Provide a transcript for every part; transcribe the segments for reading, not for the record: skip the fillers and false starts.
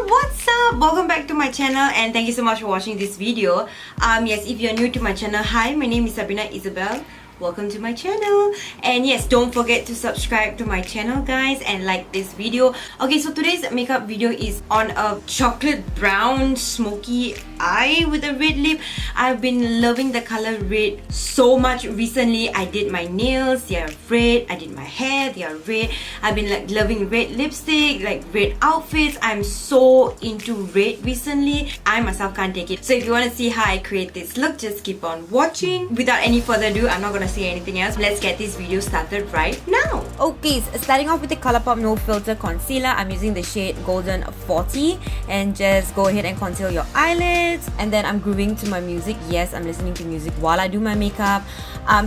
What's up? Welcome back to my channel and thank you so much for watching this video. Yes, if you're new to my channel, hi, my name is Sabrina Isabelle. Welcome to my channel, and yes, don't forget to subscribe to my channel guys and like this video. Okay, so today's makeup video is on a chocolate brown smoky eye with a red lip. I've been loving the color red so much recently. I did my nails, they are red. I did my hair, they are red. I've been like loving red lipstick, like red outfits. I'm so into red recently. I myself can't take it. So if you want to see how I create this look, just keep on watching. Without any further ado, I'm not gonna say anything else. Let's get this video started right now. Okay, so starting off with the ColourPop No Filter Concealer. I'm using the shade Golden 40 and just go ahead and conceal your eyelids. And then I'm grooving to my music. Yes, I'm listening to music while I do my makeup.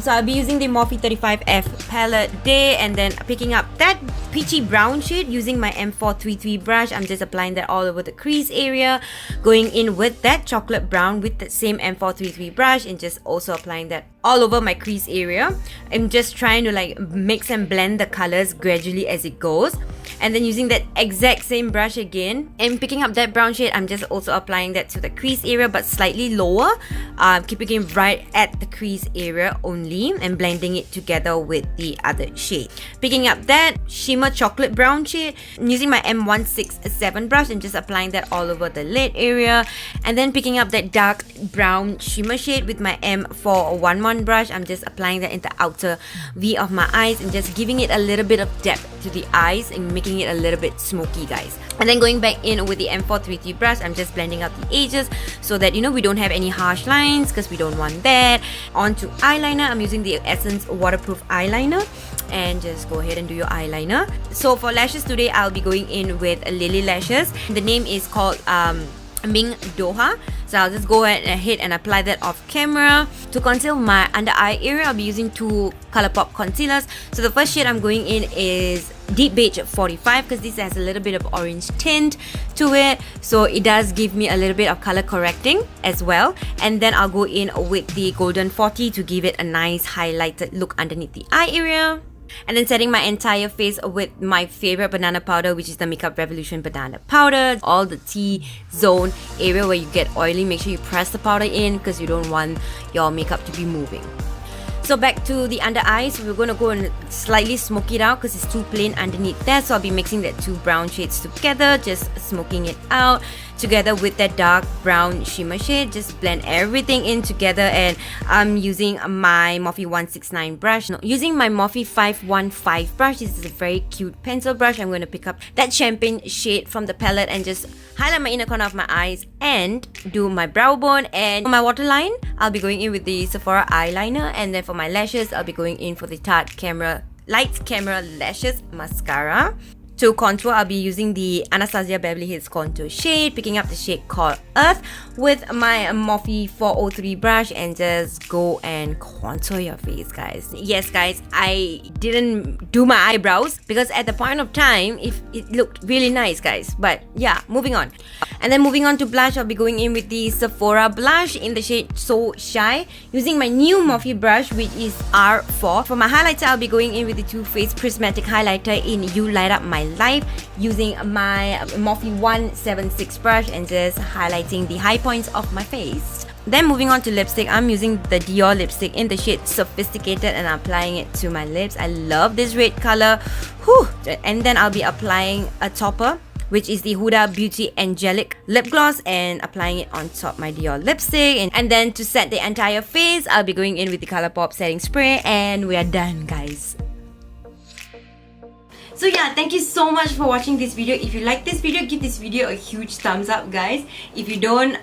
So I'll be using the Morphe 35F palette today and then picking up that peachy brown shade using my M433 brush. I'm just applying that all over the crease area, going in with that chocolate brown with the same M433 brush and just also applying that all over my crease area. I'm just trying to like mix and blend the colors gradually as it goes. And then using that exact same brush again and picking up that brown shade, I'm just also applying that to the crease area but slightly lower, keeping it right at the crease area only and blending it together with the other shade. Picking up that shimmer chocolate brown shade, using my M167 brush and just applying that all over the lid area. And then picking up that dark brown shimmer shade with my M411 brush, I'm just applying that in the outer V of my eyes and just giving it a little bit of depth to the eyes and making it a little bit smoky guys. And then going back in with the M433 brush, I'm just blending out the edges so that we don't have any harsh lines because we don't want that. On to eyeliner, I'm using the Essence waterproof eyeliner and just go ahead and do your eyeliner. So for lashes today, I'll be going in with Lilly lashes. The name is called Mink Doha. So I'll just go ahead and apply that off camera. To conceal my under eye area, I'll be using two ColourPop concealers. So the first shade I'm going in is Deep Beige 45 because this has a little bit of orange tint to it. So it does give me a little bit of color correcting as well. And then I'll go in with the Golden 40 to give it a nice highlighted look underneath the eye area. And then setting my entire face with my favorite banana powder, which is the Makeup Revolution banana powder. All the T-zone area where you get oily, make sure you press the powder in because you don't want your makeup to be moving. So back to the under eyes, we're going to go and slightly smoke it out because it's too plain underneath there. So I'll be mixing that two brown shades together, just smoking it out together with that dark brown shimmer shade. Just blend everything in together, and I'm using my Morphe 169 brush. No, using my Morphe 515 brush. This is a very cute pencil brush. I'm going to pick up that champagne shade from the palette and just highlight my inner corner of my eyes and do my brow bone. And for my waterline, I'll be going in with the Sephora Eyeliner, and then for my lashes, I'll be going in for the Tarte Light Camera Lashes Mascara. To contour, I'll be using the Anastasia Beverly Hills Contour shade, picking up the shade called Earth with my Morphe 403 brush and just go and contour your face, guys. Yes, guys, I didn't do my eyebrows because at the point of time, it looked really nice, guys. But yeah, moving on. And then moving on to blush, I'll be going in with the Sephora Blush in the shade So Shy, using my new Morphe brush, which is R4. For my highlighter, I'll be going in with the Too Faced Prismatic Highlighter in You Light Up My Life, using my Morphe 176 brush and just highlighting the high points of my face. Then moving on to lipstick, I'm using the Dior lipstick in the shade Sophisticated and I'm applying it to my lips. I love this red color. Whew. And then I'll be applying a topper, which is the Huda Beauty Angelic lip gloss, and applying it on top my Dior lipstick. And then to set the entire face, I'll be going in with the ColourPop setting spray, and we are done, guys. So yeah, thank you so much for watching this video. If you like this video, give this video a huge thumbs up, guys. If you don't,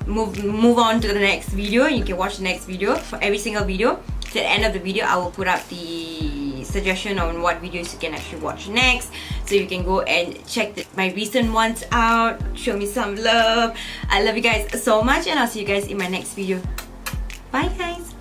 move on to the next video. You can watch the next video. For every single video, to the end of the video, I will put up the suggestion on what videos you can actually watch next. So you can go and check my recent ones out. Show me some love. I love you guys so much, and I'll see you guys in my next video. Bye, guys.